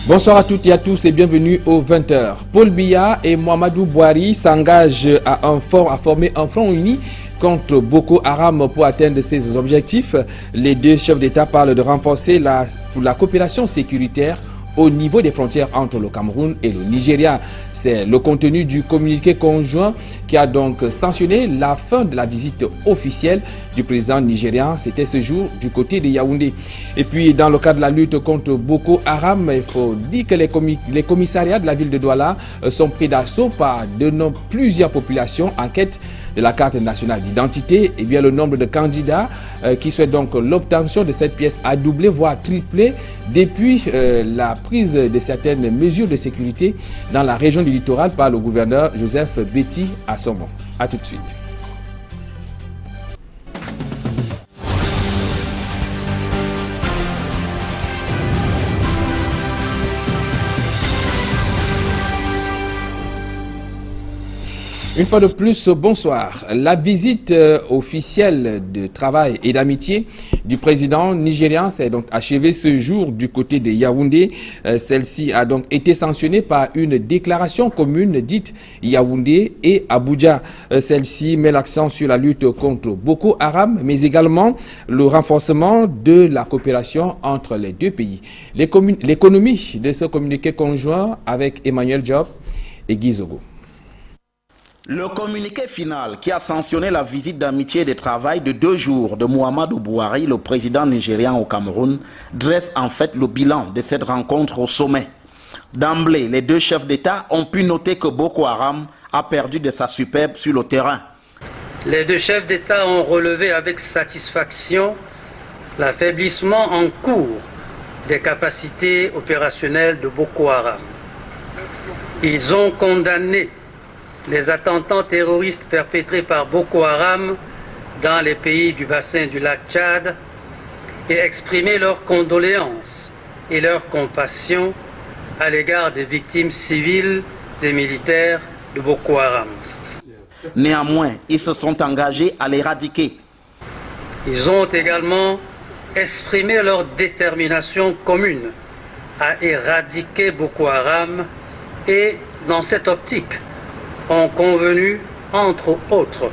Bonsoir à toutes et à tous et bienvenue aux 20h. Paul Biya et Mouhamadou Bouhari s'engagent à former un front uni contre Boko Haram pour atteindre ces objectifs. Les deux chefs d'État parlent de renforcer la coopération sécuritaire au niveau des frontières entre le Cameroun et le Nigeria. C'est le contenu du communiqué conjoint qui a donc sanctionné la fin de la visite officielle du président nigérian. C'était ce jour du côté de Yaoundé. Et puis dans le cadre de la lutte contre Boko Haram, il faut dire que les commissariats de la ville de Douala sont pris d'assaut par plusieurs populations en quête de la carte nationale d'identité. Et bien le nombre de candidats qui souhaitent donc l'obtention de cette pièce a doublé voire triplé depuis la prise de certaines mesures de sécurité dans la région du littoral par le gouverneur Joseph Betty Assomo. A tout de suite. Une fois de plus, bonsoir. La visite officielle de travail et d'amitié du président nigérian s'est donc achevée ce jour du côté de Yaoundé. Celle-ci a donc été sanctionnée par une déclaration commune dite Yaoundé et Abuja. Celle-ci met l'accent sur la lutte contre Boko Haram, mais également le renforcement de la coopération entre les deux pays. L'économie de ce communiqué conjoint avec Emmanuel Diop et Guy Zogo. Le communiqué final qui a sanctionné la visite d'amitié et de travail de 2 jours de Mouhamadou Bouhari, le président nigérian au Cameroun, dresse en fait le bilan de cette rencontre au sommet. D'emblée, les deux chefs d'État ont pu noter que Boko Haram a perdu de sa superbe sur le terrain. Les deux chefs d'État ont relevé avec satisfaction l'affaiblissement en cours des capacités opérationnelles de Boko Haram. Ils ont condamné les attentats terroristes perpétrés par Boko Haram dans les pays du bassin du lac Tchad et exprimer leurs condoléances et leur compassion à l'égard des victimes civiles et militaires de Boko Haram. Néanmoins, ils se sont engagés à l'éradiquer. Ils ont également exprimé leur détermination commune à éradiquer Boko Haram et, dans cette optique, ont convenu, entre autres,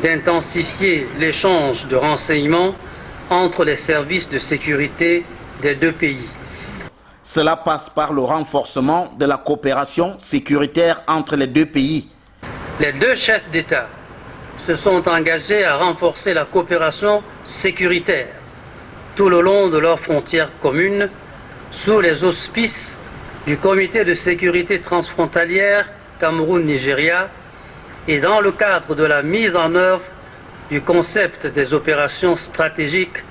d'intensifier l'échange de renseignements entre les services de sécurité des deux pays. Cela passe par le renforcement de la coopération sécuritaire entre les deux pays. Les deux chefs d'État se sont engagés à renforcer la coopération sécuritaire tout le long de leurs frontières communes sous les auspices du Comité de sécurité transfrontalière Cameroun-Nigeria et dans le cadre de la mise en œuvre du concept des opérations stratégiques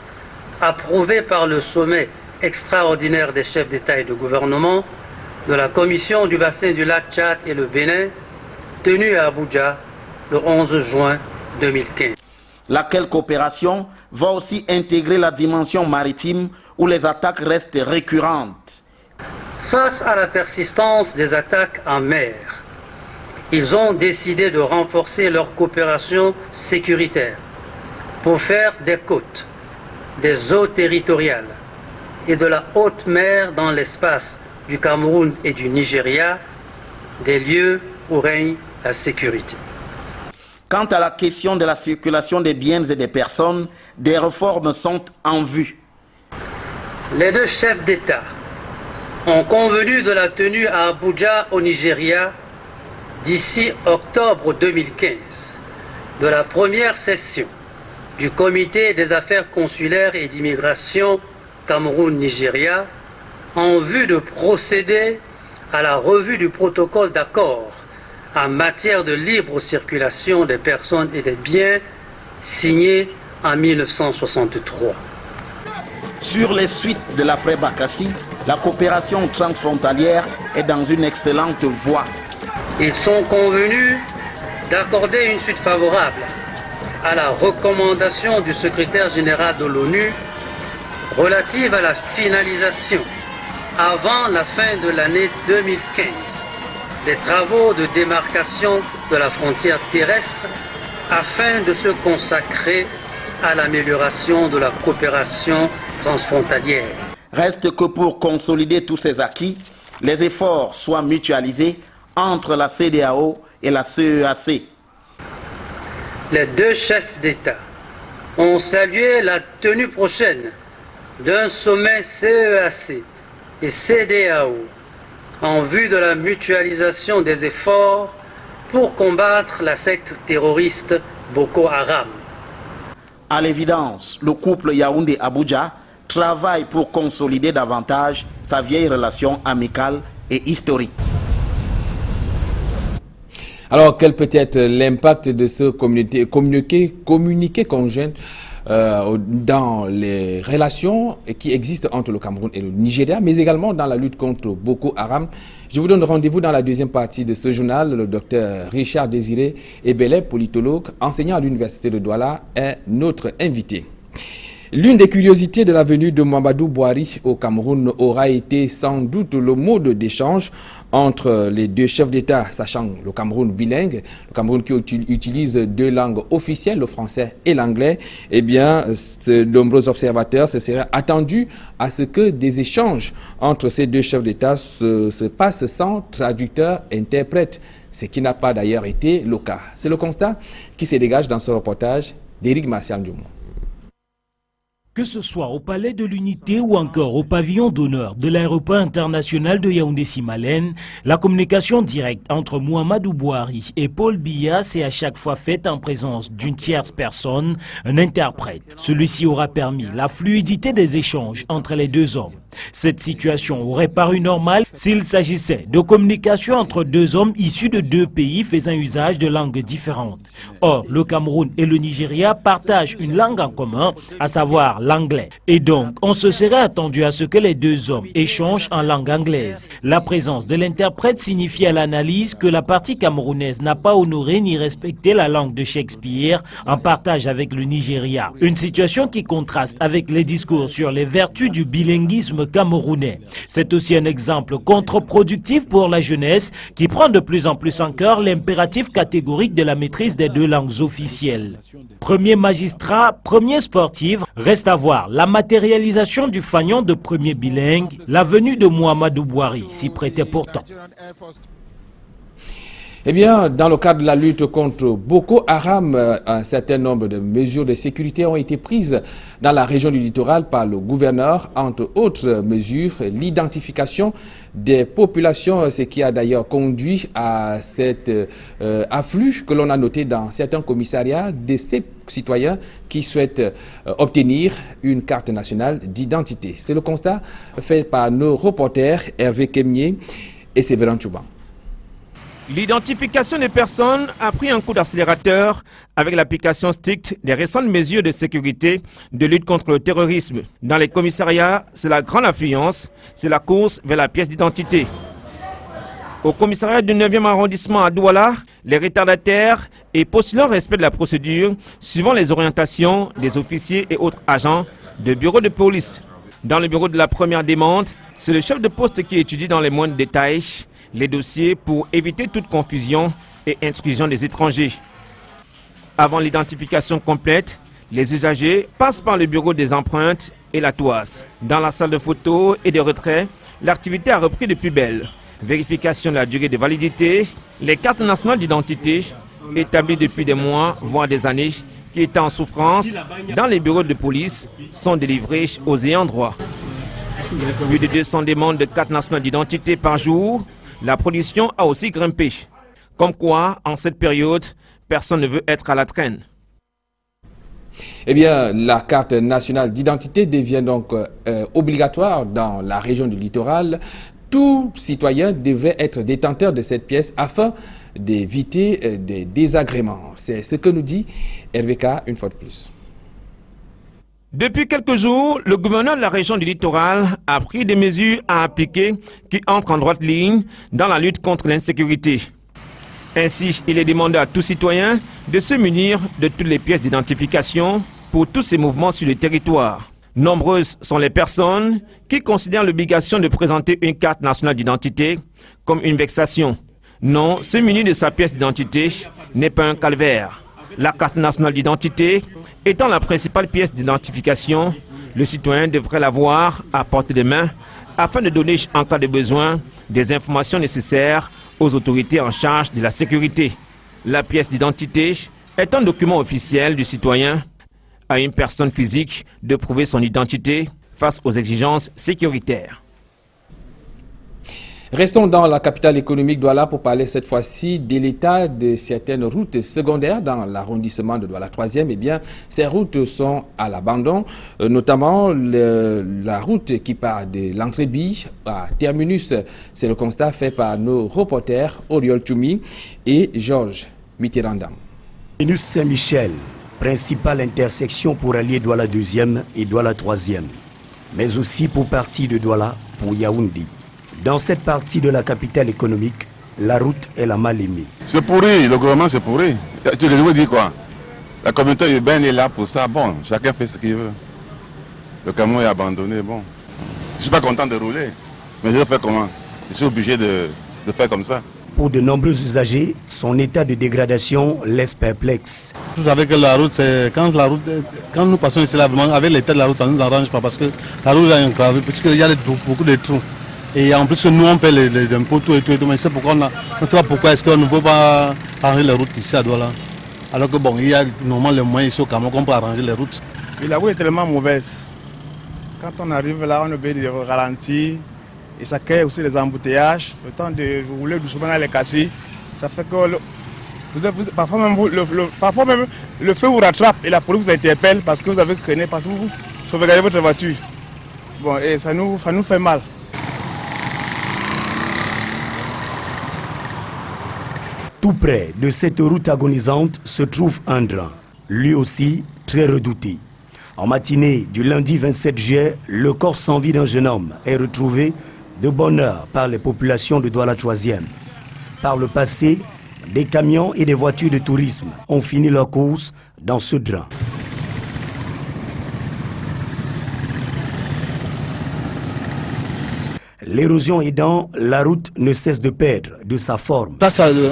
approuvé par le sommet extraordinaire des chefs d'État et de gouvernement de la Commission du bassin du lac Tchad et le Bénin, tenue à Abuja le 11 juin 2015. Laquelle coopération va aussi intégrer la dimension maritime où les attaques restent récurrentes. Face à la persistance des attaques en mer, ils ont décidé de renforcer leur coopération sécuritaire pour faire des côtes, des eaux territoriales et de la haute mer dans l'espace du Cameroun et du Nigeria des lieux où règne la sécurité. Quant à la question de la circulation des biens et des personnes, des réformes sont en vue. Les deux chefs d'État ont convenu de la tenue à Abuja au Nigeria d'ici octobre 2015 de la première session du Comité des affaires consulaires et d'immigration Cameroun-Nigeria en vue de procéder à la revue du protocole d'accord en matière de libre circulation des personnes et des biens signé en 1963. Sur les suites de l'après-Bakassi, la coopération transfrontalière est dans une excellente voie. Ils sont convenus d'accorder une suite favorable à la recommandation du secrétaire général de l'ONU relative à la finalisation avant la fin de l'année 2015 des travaux de démarcation de la frontière terrestre afin de se consacrer à l'amélioration de la coopération transfrontalière. Reste que pour consolider tous ces acquis, les efforts soient mutualisés entre la CEDEAO et la CEEAC. Les deux chefs d'État ont salué la tenue prochaine d'un sommet CEEAC et CEDEAO en vue de la mutualisation des efforts pour combattre la secte terroriste Boko Haram. À l'évidence, le couple Yaoundé-Abuja travaille pour consolider davantage sa vieille relation amicale et historique. Alors, quel peut être l'impact de ce communiqué conjoint dans les relations qui existent entre le Cameroun et le Nigeria, mais également dans la lutte contre Boko Haram? Je vous donne rendez-vous dans la deuxième partie de ce journal. Le docteur Richard Désiré Ebele, politologue, enseignant à l'université de Douala, est notre invité. L'une des curiosités de la venue de Mamadou Bouhari au Cameroun aura été sans doute le mode d'échange entre les deux chefs d'État, sachant le Cameroun bilingue, le Cameroun qui utilise deux langues officielles, le français et l'anglais. Eh bien, de nombreux observateurs se seraient attendus à ce que des échanges entre ces deux chefs d'État se passent sans traducteur-interprète, ce qui n'a pas d'ailleurs été le cas. C'est le constat qui se dégage dans ce reportage d'Éric Martial Dioumou. Que ce soit au Palais de l'Unité ou encore au pavillon d'honneur de l'aéroport international de Yaoundé-Simalène, la communication directe entre Mamadou Bouhari et Paul Biya s'est à chaque fois faite en présence d'une tierce personne, un interprète. Celui-ci aura permis la fluidité des échanges entre les deux hommes. Cette situation aurait paru normale s'il s'agissait de communication entre deux hommes issus de deux pays faisant usage de langues différentes. Or, le Cameroun et le Nigeria partagent une langue en commun, à savoir l'anglais. Et donc, on se serait attendu à ce que les deux hommes échangent en langue anglaise. La présence de l'interprète signifie à l'analyse que la partie camerounaise n'a pas honoré ni respecté la langue de Shakespeare en partage avec le Nigeria. Une situation qui contraste avec les discours sur les vertus du bilinguisme camerounais. C'est aussi un exemple contre-productif pour la jeunesse qui prend de plus en plus en cœur l'impératif catégorique de la maîtrise des deux langues officielles. Premier magistrat, premier sportif, reste à voir la matérialisation du fanion de premier bilingue, la venue de Mamadou Bouhari s'y prêtait pourtant. Eh bien, dans le cadre de la lutte contre Boko Haram, un certain nombre de mesures de sécurité ont été prises dans la région du littoral par le gouverneur. Entre autres mesures, l'identification des populations, ce qui a d'ailleurs conduit à cet afflux que l'on a noté dans certains commissariats de ces citoyens qui souhaitent obtenir une carte nationale d'identité. C'est le constat fait par nos reporters Hervé Kemnier et Séverin Tchouban. L'identification des personnes a pris un coup d'accélérateur avec l'application stricte des récentes mesures de sécurité de lutte contre le terrorisme. Dans les commissariats, c'est la grande affluence, c'est la course vers la pièce d'identité. Au commissariat du 9e arrondissement à Douala, les retardataires et postulant respect de la procédure, suivant les orientations des officiers et autres agents de bureau de police. Dans le bureau de la première demande, c'est le chef de poste qui étudie dans les moindres détails les dossiers pour éviter toute confusion et intrusion des étrangers. Avant l'identification complète, les usagers passent par le bureau des empreintes et la toise. Dans la salle de photos et de retrait, l'activité a repris de plus belle. Vérification de la durée de validité, les cartes nationales d'identité établies depuis des mois, voire des années, qui étaient en souffrance dans les bureaux de police, sont délivrées aux ayants droit. Plus de 200 demandes de cartes nationales d'identité par jour. La production a aussi grimpé. Comme quoi, en cette période, personne ne veut être à la traîne. Eh bien, la carte nationale d'identité devient donc obligatoire dans la région du littoral. Tout citoyen devrait être détenteur de cette pièce afin d'éviter des désagréments. C'est ce que nous dit RVK une fois de plus. Depuis quelques jours, le gouverneur de la région du littoral a pris des mesures à appliquer qui entrent en droite ligne dans la lutte contre l'insécurité. Ainsi, il est demandé à tout citoyen de se munir de toutes les pièces d'identification pour tous ses mouvements sur le territoire. Nombreuses sont les personnes qui considèrent l'obligation de présenter une carte nationale d'identité comme une vexation. Non, se munir de sa pièce d'identité n'est pas un calvaire. La carte nationale d'identité étant la principale pièce d'identification, Le citoyen devrait l'avoir à portée de main afin de donner en cas de besoin des informations nécessaires aux autorités en charge de la sécurité. La pièce d'identité est un document officiel du citoyen à une personne physique de prouver son identité face aux exigences sécuritaires. Restons dans la capitale économique Douala pour parler cette fois-ci de l'état de certaines routes secondaires dans l'arrondissement de Douala 3e. Eh bien, ces routes sont à l'abandon, notamment la route qui part de l'entrée Bille à Terminus. C'est le constat fait par nos reporters Oriol Toumi et Georges Mitterrandam. Terminus Saint-Michel, principale intersection pour allier Douala 2e et Douala 3e, mais aussi pour partie de Douala pour Yaoundé. Dans cette partie de la capitale économique, la route est la mal aimée. C'est pourri, le gouvernement c'est pourri. Je vous dis quoi? La communauté urbaine est là pour ça. Bon, chacun fait ce qu'il veut. Le camion est abandonné, bon. Je ne suis pas content de rouler, mais je vais faire comment? Je suis obligé de faire comme ça. Pour de nombreux usagers, son état de dégradation laisse perplexe. Vous savez que la route, c'est quand nous passons ici là, vraiment, avec l'état de la route, ça ne nous arrange pas parce que la route est enclavée, puisqu'il y a beaucoup de trous. Et en plus que nous on paie les impôts, tout et tout, mais c'est pourquoi on ne sait pas pourquoi est-ce qu'on ne veut pas arranger les routes ici à Douala. Alors que bon, il y a normalement les moyens ici au Cameroun qu'on peut arranger les routes. Et la route est tellement mauvaise. Quand on arrive là, on obéit de ralentir et ça crée aussi les embouteillages. Le temps de rouler doucement dans les cassis, ça fait que parfois même le feu vous rattrape et la police vous interpelle parce que vous avez craigné, parce que vous sauvegardez votre voiture. Bon, et ça nous fait mal. Tout près de cette route agonisante se trouve un drain, lui aussi très redouté. En matinée du lundi 27 juillet, le corps sans vie d'un jeune homme est retrouvé de bonne heure par les populations de Douala 3e. Par le passé, des camions et des voitures de tourisme ont fini leur course dans ce drain. L'érosion aidant, la route ne cesse de perdre de sa forme.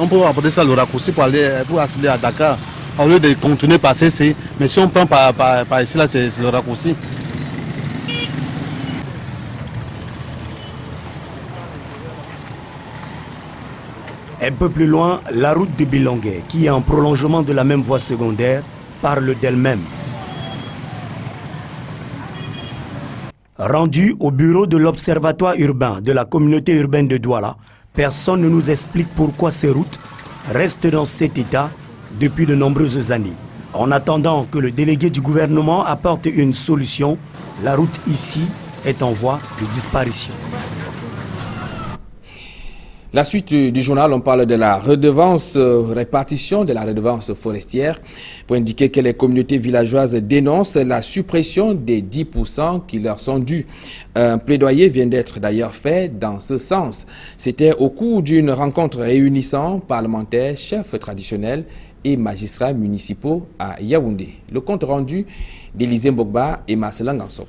On peut apporter ça le raccourci pour accéder à Dakar, au lieu de continuer par CC. Mais si on prend par ici, là, c'est le raccourci. Un peu plus loin, la route de Bilongué, qui est en prolongement de la même voie secondaire, parle d'elle-même. Rendu au bureau de l'Observatoire urbain de la communauté urbaine de Douala, personne ne nous explique pourquoi ces routes restent dans cet état depuis de nombreuses années. En attendant que le délégué du gouvernement apporte une solution, la route ici est en voie de disparition. La suite du journal, on parle de la répartition de la redevance forestière pour indiquer que les communautés villageoises dénoncent la suppression des 10% qui leur sont dus. Un plaidoyer vient d'être d'ailleurs fait dans ce sens. C'était au cours d'une rencontre réunissant parlementaires, chefs traditionnels et magistrats municipaux à Yaoundé. Le compte rendu d'Élisée Mbogba et Marcelin Ganso.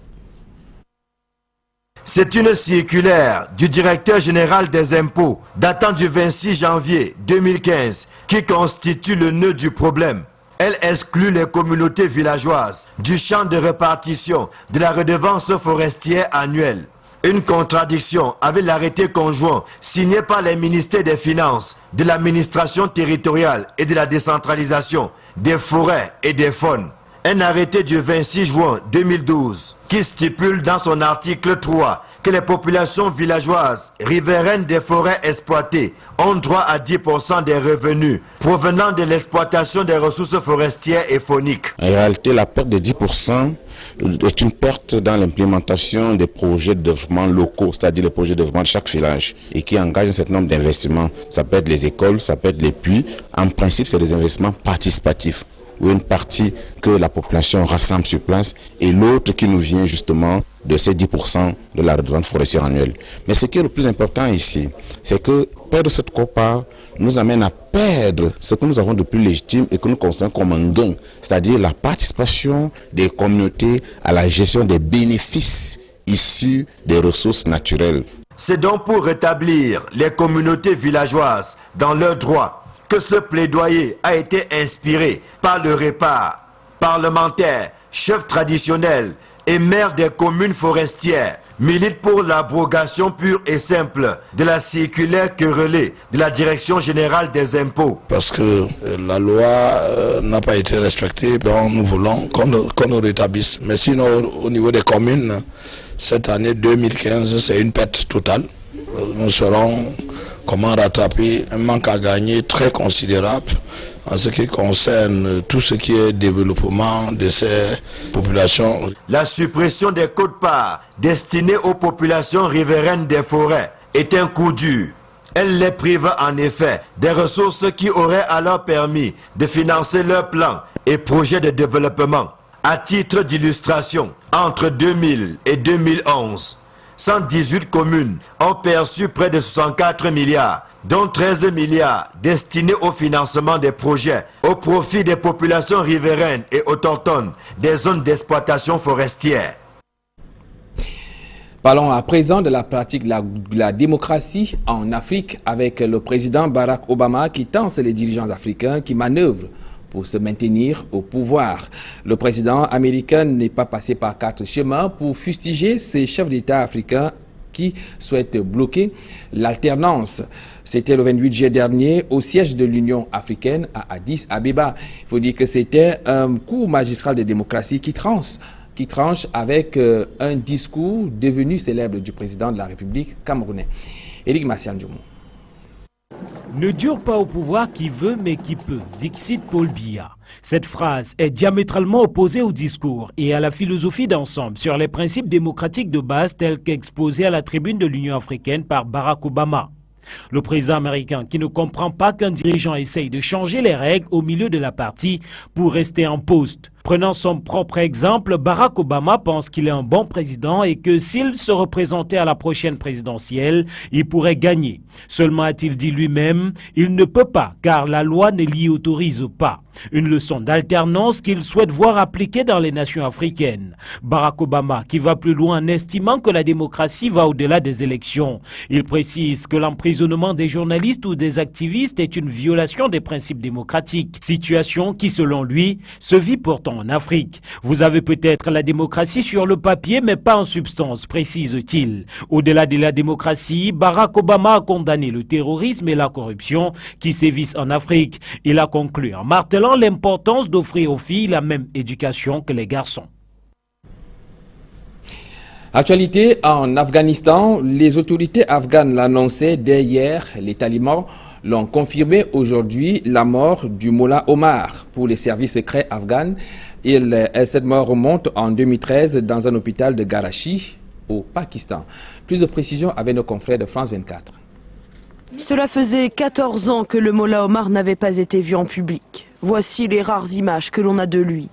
C'est une circulaire du directeur général des impôts datant du 26 janvier 2015 qui constitue le nœud du problème. Elle exclut les communautés villageoises du champ de répartition de la redevance forestière annuelle. Une contradiction avec l'arrêté conjoint signé par les ministères des Finances, de l'administration territoriale et de la décentralisation, des forêts et des faunes. Un arrêté du 26 juin 2012 qui stipule dans son article 3 que les populations villageoises riveraines des forêts exploitées ont droit à 10% des revenus provenant de l'exploitation des ressources forestières et fauniques. En réalité, la perte de 10% est une perte dans l'implémentation des projets de développement locaux, c'est-à-dire les projets de développement de chaque village et qui engagent un certain nombre d'investissements. Ça peut être les écoles, ça peut être les puits. En principe, c'est des investissements participatifs, ou une partie que la population rassemble sur place et l'autre qui nous vient justement de ces 10% de la redevance forestière annuelle. Mais ce qui est le plus important ici, c'est que perdre cette quote-part nous amène à perdre ce que nous avons de plus légitime et que nous considérons comme un gain, c'est-à-dire la participation des communautés à la gestion des bénéfices issus des ressources naturelles. C'est donc pour rétablir les communautés villageoises dans leurs droits que ce plaidoyer a été inspiré par le REPAR, parlementaires, chefs traditionnels et maire des communes forestières, milite pour l'abrogation pure et simple de la circulaire querellée de la Direction générale des impôts. Parce que la loi n'a pas été respectée, donc nous voulons qu'on nous rétablisse. Mais sinon, au niveau des communes, cette année 2015, c'est une perte totale. Nous saurons comment rattraper un manque à gagner très considérable en ce qui concerne tout ce qui est développement de ces populations. La suppression des quotes-parts destinées aux populations riveraines des forêts est un coup dur. Elle les prive en effet des ressources qui auraient alors permis de financer leurs plans et projets de développement. À titre d'illustration, entre 2000 et 2011, 118 communes ont perçu près de 64 milliards, dont 13 milliards destinés au financement des projets au profit des populations riveraines et autochtones des zones d'exploitation forestière. Parlons à présent de la pratique de la démocratie en Afrique avec le président Barack Obama qui tense les dirigeants africains qui manœuvrent pour se maintenir au pouvoir. Le président américain n'est pas passé par 4 chemins pour fustiger ces chefs d'État africains qui souhaitent bloquer l'alternance. C'était le 28 juillet dernier au siège de l'Union africaine à Addis Abeba. Il faut dire que c'était un cours magistral de démocratie qui tranche avec un discours devenu célèbre du président de la République camerounais. Éric Massian-Djoumou. Ne dure pas au pouvoir qui veut mais qui peut, dixit Paul Biya. Cette phrase est diamétralement opposée au discours et à la philosophie d'ensemble sur les principes démocratiques de base tels qu'exposés à la tribune de l'Union africaine par Barack Obama. Le président américain qui ne comprend pas qu'un dirigeant essaye de changer les règles au milieu de la partie pour rester en poste. Prenant son propre exemple, Barack Obama pense qu'il est un bon président et que s'il se représentait à la prochaine présidentielle, il pourrait gagner. Seulement a-t-il dit lui-même, il ne peut pas car la loi ne l'y autorise pas. Une leçon d'alternance qu'il souhaite voir appliquée dans les nations africaines. Barack Obama qui va plus loin en estimant que la démocratie va au-delà des élections. Il précise que l'emprisonnement des journalistes ou des activistes est une violation des principes démocratiques. Situation qui, selon lui, se vit pourtant en Afrique. Vous avez peut-être la démocratie sur le papier, mais pas en substance, précise-t-il. Au-delà de la démocratie, Barack Obama a condamné le terrorisme et la corruption qui sévissent en Afrique. Il a conclu en martelant l'importance d'offrir aux filles la même éducation que les garçons. Actualité en Afghanistan, les autorités afghanes l'annonçaient dès hier, les talibans l'ont confirmé aujourd'hui, la mort du Mullah Omar pour les services secrets afghans. Cette mort remonte en 2013 dans un hôpital de Karachi au Pakistan. Plus de précisions avec nos confrères de France 24. Cela faisait 14 ans que le Mullah Omar n'avait pas été vu en public. Voici les rares images que l'on a de lui.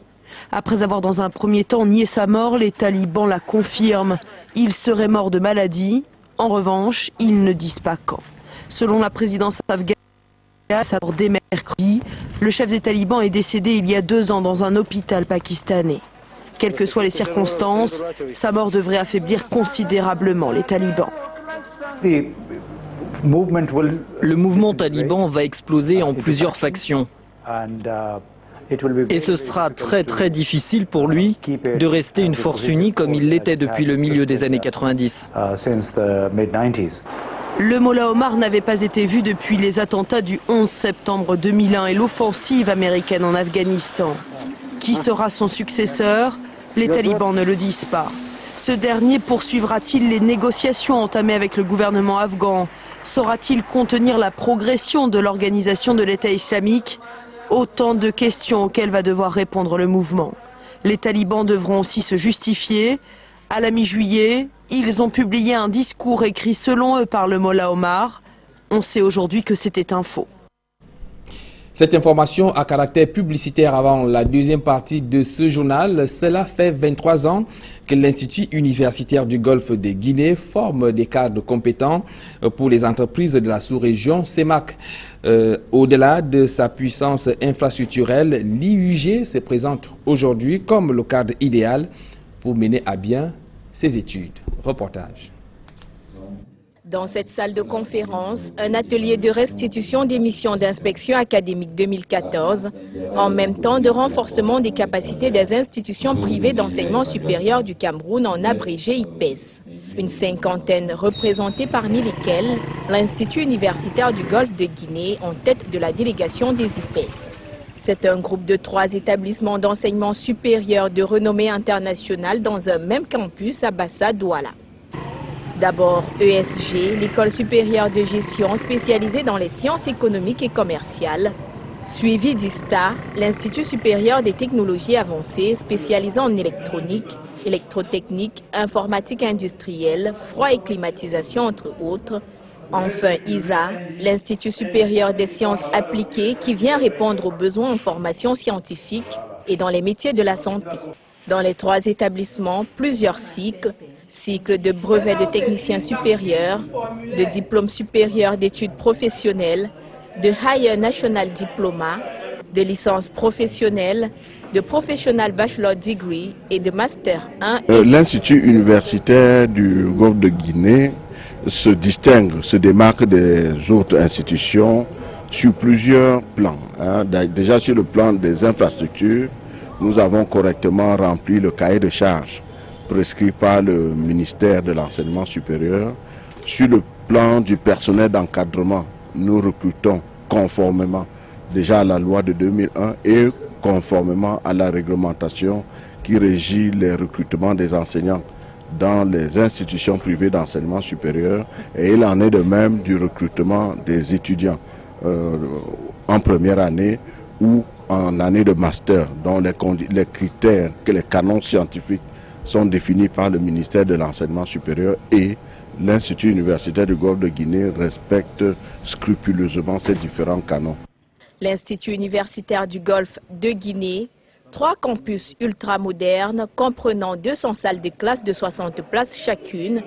Après avoir dans un premier temps nié sa mort, les talibans la confirment. Il serait mort de maladie. En revanche, ils ne disent pas quand. Selon la présidence afghane, dès mercredi, le chef des talibans est décédé il y a 2 ans dans un hôpital pakistanais. Quelles que soient les circonstances, sa mort devrait affaiblir considérablement les talibans. Le mouvement taliban va exploser en plusieurs factions. Et ce sera très difficile pour lui de rester une force unie comme il l'était depuis le milieu des années 90. Le Mullah Omar n'avait pas été vu depuis les attentats du 11 septembre 2001 et l'offensive américaine en Afghanistan. Qui sera son successeur? Les talibans ne le disent pas. Ce dernier poursuivra-t-il les négociations entamées avec le gouvernement afghan? Saura-t-il contenir la progression de l'organisation de l'État islamique? Autant de questions auxquelles va devoir répondre le mouvement. Les talibans devront aussi se justifier. À la mi-juillet, ils ont publié un discours écrit selon eux par le Mullah Omar. On sait aujourd'hui que c'était un faux. Cette information à caractère publicitaire avant la deuxième partie de ce journal. Cela fait 23 ans que l'Institut universitaire du Golfe de Guinée forme des cadres compétents pour les entreprises de la sous-région CEMAC. Au-delà de sa puissance infrastructurelle, l'IUG se présente aujourd'hui comme le cadre idéal pour mener à bien ses études. Reportage. Dans cette salle de conférence, un atelier de restitution des missions d'inspection académique 2014, en même temps de renforcement des capacités des institutions privées d'enseignement supérieur du Cameroun, en abrégé IPES. Une cinquantaine représentée, parmi lesquelles l'Institut universitaire du Golfe de Guinée en tête de la délégation des IPES. C'est un groupe de 3 établissements d'enseignement supérieur de renommée internationale dans un même campus à Bassa-Douala. D'abord ESG, l'école supérieure de gestion spécialisée dans les sciences économiques et commerciales, suivi d'ISTA, l'Institut supérieur des technologies avancées spécialisé en électronique, électrotechnique, informatique industrielle, froid et climatisation entre autres. Enfin ISA, l'Institut supérieur des sciences appliquées qui vient répondre aux besoins en formation scientifique et dans les métiers de la santé. Dans les 3 établissements, plusieurs cycles de brevet de technicien supérieur, de diplôme supérieur d'études professionnelles, de Higher National Diploma, de licence professionnelle, de Professional Bachelor Degree et de Master 1. L'Institut universitaire du Golfe de Guinée se distingue, se démarque des autres institutions sur plusieurs plans. Déjà sur le plan des infrastructures, nous avons correctement rempli le cahier de charges prescrit par le ministère de l'Enseignement supérieur. Sur le plan du personnel d'encadrement, nous recrutons conformément déjà à la loi de 2001 et conformément à la réglementation qui régit les recrutements des enseignants dans les institutions privées d'enseignement supérieur, et il en est de même du recrutement des étudiants en première année ou en année de master, dont les critères, les canons scientifiques sont définis par le ministère de l'Enseignement supérieur, et l'Institut universitaire du Golfe de Guinée respecte scrupuleusement ces différents canons. L'Institut universitaire du Golfe de Guinée, 3 campus ultramodernes comprenant 200 salles de classe de 60 places chacune,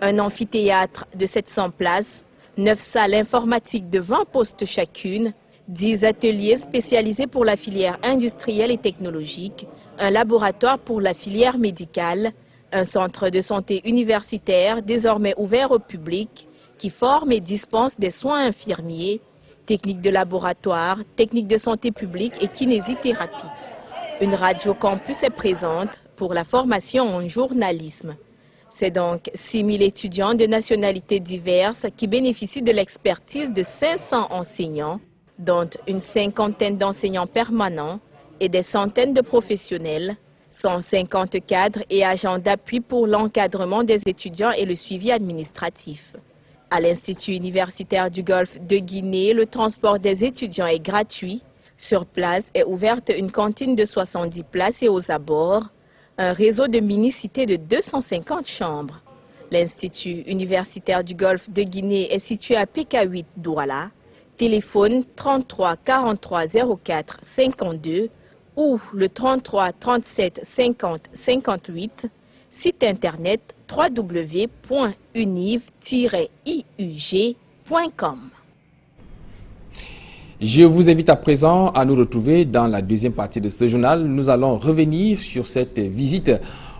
un amphithéâtre de 700 places, 9 salles informatiques de 20 postes chacune, 10 ateliers spécialisés pour la filière industrielle et technologique, un laboratoire pour la filière médicale, un centre de santé universitaire désormais ouvert au public qui forme et dispense des soins infirmiers, techniques de laboratoire, techniques de santé publique et kinésithérapie. Une radio campus est présente pour la formation en journalisme. C'est donc 6 000 étudiants de nationalités diverses qui bénéficient de l'expertise de 500 enseignants, dont une cinquantaine d'enseignants permanents et des centaines de professionnels, 150 cadres et agents d'appui pour l'encadrement des étudiants et le suivi administratif. À l'Institut universitaire du Golfe de Guinée, le transport des étudiants est gratuit. Sur place est ouverte une cantine de 70 places et aux abords, un réseau de mini-cités de 250 chambres. L'Institut universitaire du Golfe de Guinée est situé à PK8 Douala. Téléphone 33 43 04 52 ou le 33 37 50 58. Site internet www.univ-iug.com. Je vous invite à présent à nous retrouver dans la deuxième partie de ce journal. Nous allons revenir sur cette visite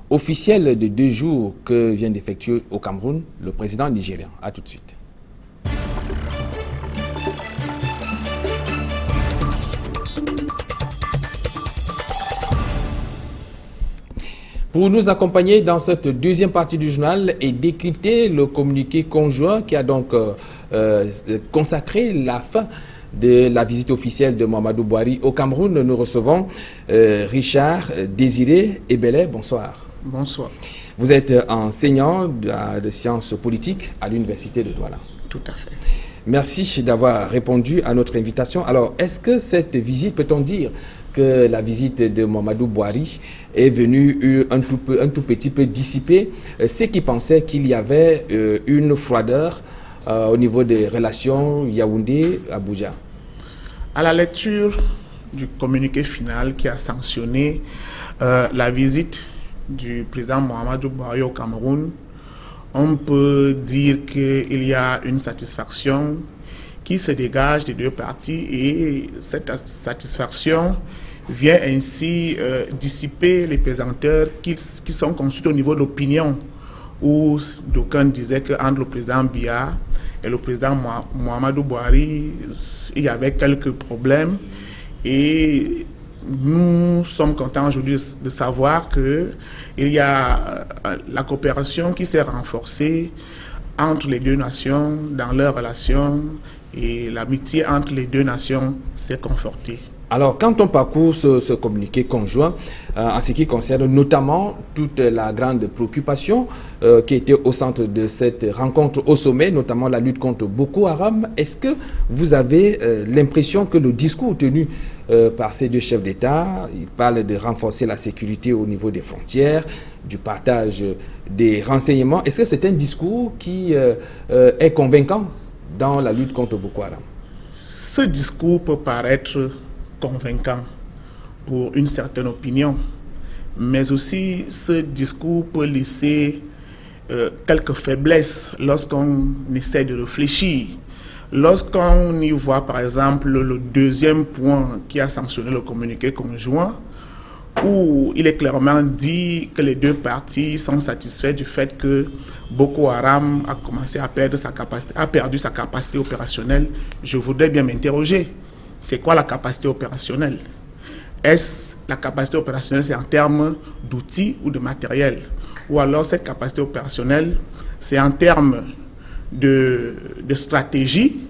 officielle de 2 jours que vient d'effectuer au Cameroun le président nigérian. A tout de suite. Pour nous accompagner dans cette deuxième partie du journal et décrypter le communiqué conjoint qui a donc consacré la fin de la visite officielle de Mohamedou Bouhari au Cameroun, nous recevons Richard Désiré Ebele. Bonsoir. Bonsoir. Vous êtes enseignant de sciences politiques à l'université de Douala. Tout à fait. Merci d'avoir répondu à notre invitation. Alors, est-ce que cette visite, peut-on dire que la visite de Mohamedou Bouhari est venue un tout petit peu dissiper ceux qui pensaient qu'il y avait une froideur au niveau des relations Yaoundé-Abuja? À la lecture du communiqué final qui a sanctionné la visite du président Mohamedou Bouhari au Cameroun, on peut dire qu'il y a une satisfaction qui se dégage des 2 parties, et cette satisfaction vient ainsi dissiper les pesanteurs qui sont conçus au niveau de l'opinion où d'aucuns disaient qu'entre le président Biya et le président Muhammadu Buhari, il y avait quelques problèmes. Et nous sommes contents aujourd'hui de savoir qu'il y a la coopération qui s'est renforcée entre les deux nations dans leurs relations et l'amitié entre les deux nations s'est confortée. Alors, quand on parcourt ce communiqué conjoint, en ce qui concerne notamment toute la grande préoccupation qui était au centre de cette rencontre au sommet, notamment la lutte contre Boko Haram, est-ce que vous avez l'impression que le discours tenu par ces deux chefs d'État, ils parlent de renforcer la sécurité au niveau des frontières, du partage des renseignements, est-ce que c'est un discours qui est convaincant dans la lutte contre Boko Haram? Ce discours peut paraître convaincant pour une certaine opinion, mais aussi ce discours peut laisser quelques faiblesses lorsqu'on essaie de réfléchir. Lorsqu'on y voit par exemple le deuxième point qui a sanctionné le communiqué conjoint, où il est clairement dit que les deux parties sont satisfaits du fait que Boko Haram a commencé à perdre sa capacité, a perdu sa capacité opérationnelle, je voudrais bien m'interroger. C'est quoi la capacité opérationnelle? Est-ce la capacité opérationnelle, c'est en termes d'outils ou de matériel? Ou alors cette capacité opérationnelle, c'est en termes de stratégie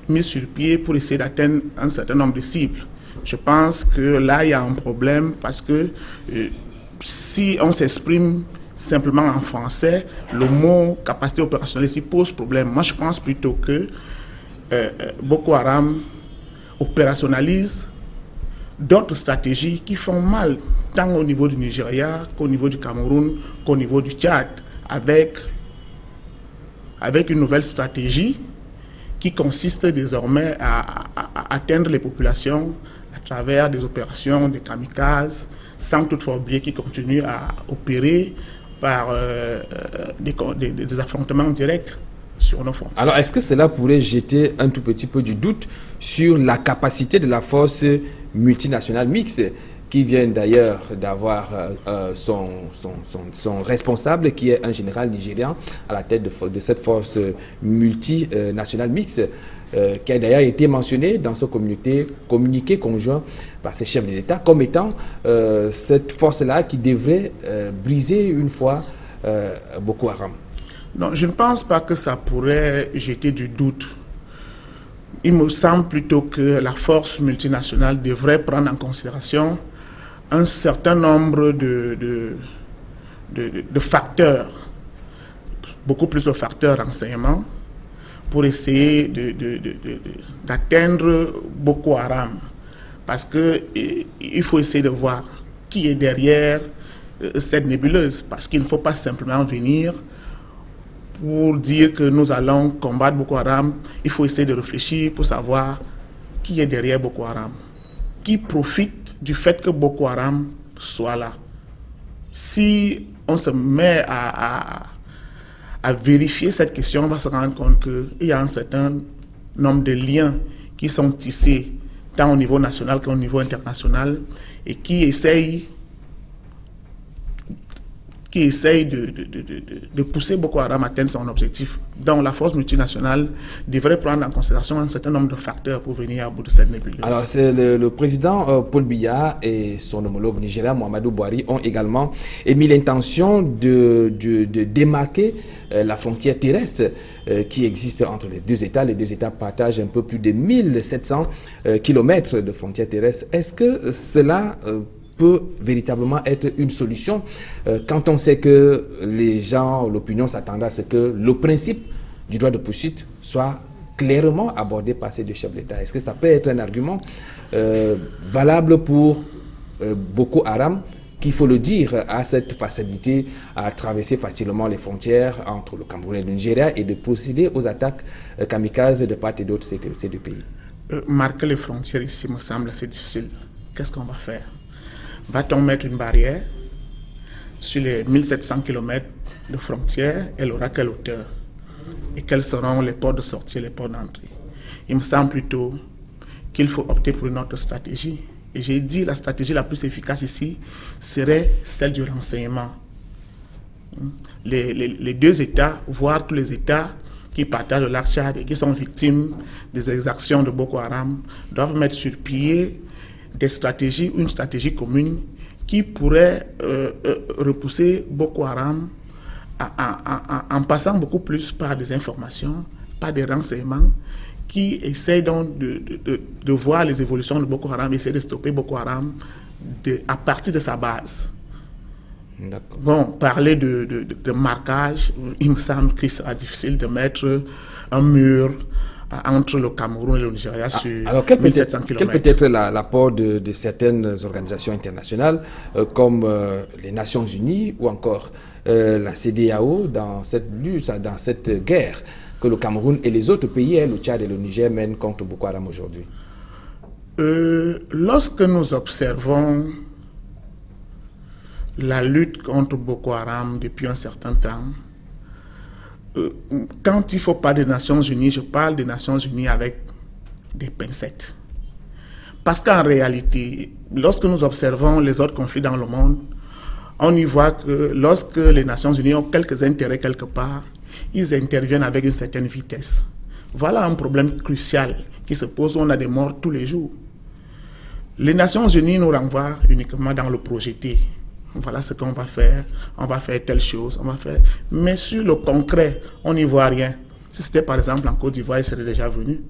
mise sur pied pour essayer d'atteindre un certain nombre de cibles? Je pense que là, il y a un problème parce que si on s'exprime simplement en français, le mot capacité opérationnelle ici pose problème. Moi, je pense plutôt que Boko Haram opérationnalise d'autres stratégies qui font mal, tant au niveau du Nigeria qu'au niveau du Cameroun, qu'au niveau du Tchad, avec une nouvelle stratégie qui consiste désormais à atteindre les populations à travers des opérations de kamikazes, sans toutefois oublier qu'ils continuent à opérer par des affrontements directs sur nos frontières. Alors, est-ce que cela pourrait jeter un tout petit peu du doute sur la capacité de la force multinationale mixte qui vient d'ailleurs d'avoir son responsable, qui est un général nigérian, à la tête de cette force multinationale mixte, qui a d'ailleurs été mentionné dans ce communiqué conjoint par ces chefs d'État comme étant cette force-là qui devrait briser une fois Boko Haram? Non, je ne pense pas que ça pourrait jeter du doute. Il me semble plutôt que la force multinationale devrait prendre en considération un certain nombre de facteurs, beaucoup plus de facteurs renseignements, pour essayer d'atteindre Boko Haram. Parce qu'il faut essayer de voir qui est derrière cette nébuleuse. Parce qu'il ne faut pas simplement venir pour dire que nous allons combattre Boko Haram. Il faut essayer de réfléchir pour savoir qui est derrière Boko Haram, qui profite du fait que Boko Haram soit là. Si on se met à vérifier cette question, on va se rendre compte qu'il y a un certain nombre de liens qui sont tissés tant au niveau national qu'au niveau international et qui essayent de pousser Boko Haram à atteindre son objectif. Donc la force multinationale devrait prendre en considération un certain nombre de facteurs pour venir à bout de cette nébuleuse. Alors c'est le président Paul Biya et son homologue nigérien Muhammadu Buhari ont également émis l'intention de démarquer la frontière terrestre qui existe entre les deux États. Les deux États partagent un peu plus de 1700 km de frontières terrestres. Est-ce que cela peut véritablement être une solution quand on sait que les gens, l'opinion s'attendent à ce que le principe du droit de poursuite soit clairement abordé par ces deux chefs d'État? Est-ce que ça peut être un argument valable pour Boko Haram, qu'il faut le dire, a cette facilité à traverser facilement les frontières entre le Cameroun et le Nigeria et de procéder aux attaques kamikazes de part et d'autre de ces deux pays? Marquer les frontières ici me semble assez difficile. Qu'est-ce qu'on va faire? Va-t-on mettre une barrière sur les 1700 km de frontières? Elle aura quelle hauteur? Et quels seront les ports de sortie et les ports d'entrée? Il me semble plutôt qu'il faut opter pour une autre stratégie. Et j'ai dit la stratégie la plus efficace ici serait celle du renseignement. Les deux États, voire tous les États qui partagent le lac Tchad et qui sont victimes des exactions de Boko Haram, doivent mettre sur pied des stratégies, une stratégie commune qui pourrait repousser Boko Haram en passant beaucoup plus par des informations, par des renseignements, qui essayent donc de voir les évolutions de Boko Haram, essayer de stopper Boko Haram à partir de sa base. Bon, parler de marquage, il me semble qu'il sera difficile de mettre un mur entre le Cameroun et le Nigeria sur 1700 km. Quel peut être l'apport de certaines organisations internationales comme les Nations Unies ou encore la CEDEAO dans cette lutte, dans cette guerre que le Cameroun et les autres pays, le Tchad et le Niger, mènent contre Boko Haram aujourd'hui? Lorsque nous observons la lutte contre Boko Haram depuis un certain temps, quand il faut parler des Nations Unies, je parle des Nations Unies avec des pincettes. Parce qu'en réalité, lorsque nous observons les autres conflits dans le monde, on y voit que lorsque les Nations Unies ont quelques intérêts quelque part, ils interviennent avec une certaine vitesse. Voilà un problème crucial qui se pose où on a des morts tous les jours. Les Nations Unies nous renvoient uniquement dans le projeté. Voilà ce qu'on va faire telle chose, on va faire. Mais sur le concret, on n'y voit rien. Si c'était par exemple en Côte d'Ivoire, il serait déjà venu.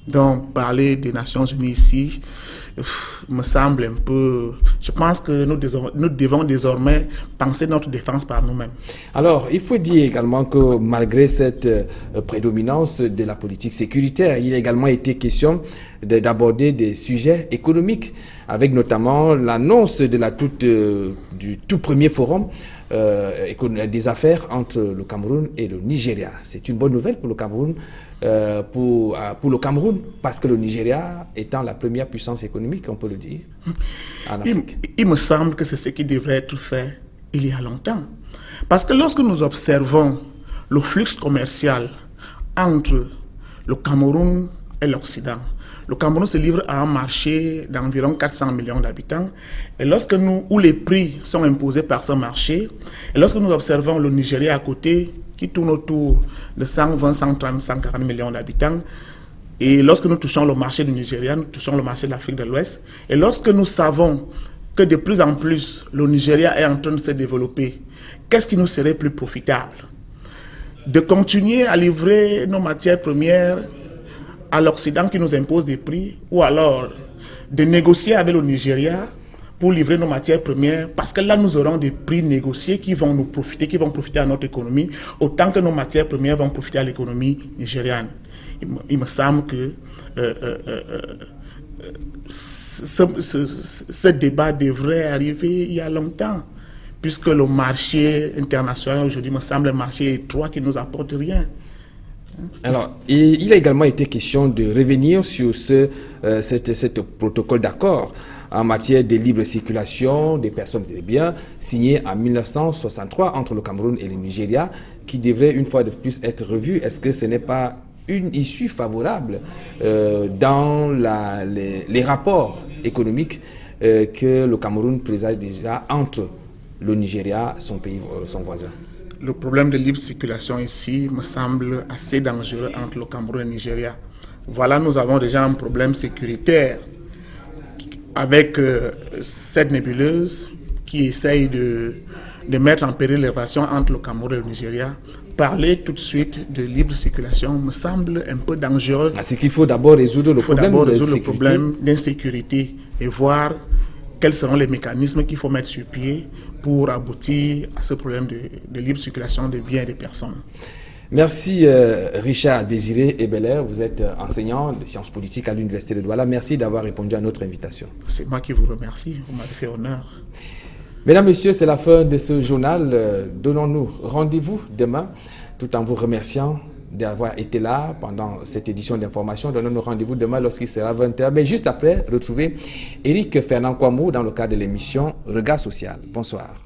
Donc, parler des Nations Unies ici me semble un peu... Je pense que nous devons désormais penser notre défense par nous-mêmes. Alors, il faut dire également que malgré cette prédominance de la politique sécuritaire, il a également été question d'aborder des sujets économiques, avec notamment l'annonce du tout premier forum des affaires entre le Cameroun et le Nigeria. C'est une bonne nouvelle pour le Cameroun, parce que le Nigeria étant la première puissance économique, on peut le dire, en Afrique. Il me semble que c'est ce qui devrait être fait il y a longtemps. Parce que lorsque nous observons le flux commercial entre le Cameroun et l'Occident, le Cameroun se livre à un marché d'environ 400 millions d'habitants, et où les prix sont imposés par ce marché, et lorsque nous observons le Nigeria à côté, qui tourne autour de 120, 130, 140 millions d'habitants, et lorsque nous touchons le marché du Nigeria, nous touchons le marché de l'Afrique de l'Ouest, et lorsque nous savons que de plus en plus le Nigeria est en train de se développer, qu'est-ce qui nous serait plus profitable? De continuer à livrer nos matières premières à l'Occident qui nous impose des prix, ou alors de négocier avec le Nigeria pour livrer nos matières premières, parce que là nous aurons des prix négociés qui vont nous profiter, qui vont profiter à notre économie, autant que nos matières premières vont profiter à l'économie nigériane. Il me semble que ce débat devrait arriver il y a longtemps, puisque le marché international aujourd'hui me semble un marché étroit qui ne nous apporte rien. Alors, il a également été question de revenir sur ce protocole d'accord en matière de libre circulation des personnes et des biens signé en 1963 entre le Cameroun et le Nigeria, qui devrait une fois de plus être revu. Est-ce que ce n'est pas une issue favorable dans les rapports économiques que le Cameroun présage déjà entre le Nigeria, son pays, son voisin? Le problème de libre circulation ici me semble assez dangereux entre le Cameroun et le Nigeria. Voilà, nous avons déjà un problème sécuritaire avec cette nébuleuse qui essaye de mettre en péril les relations entre le Cameroun et le Nigeria. Parler tout de suite de libre circulation me semble un peu dangereux. C'est qu'il faut d'abord résoudre le problème d'insécurité et voir quels seront les mécanismes qu'il faut mettre sur pied pour aboutir à ce problème de libre circulation des biens et des personnes. Merci Richard Désiré Ebeler, vous êtes enseignant de sciences politiques à l'Université de Douala. Merci d'avoir répondu à notre invitation. C'est moi qui vous remercie, vous m'avez fait honneur. Mesdames, Messieurs, c'est la fin de ce journal. Donnons-nous rendez-vous demain, tout en vous remerciant d'avoir été là pendant cette édition d'information. Donnons-nous rendez-vous demain lorsqu'il sera 20h. Mais juste après, retrouvez Éric Fernand Kouamou dans le cadre de l'émission Regard Social. Bonsoir.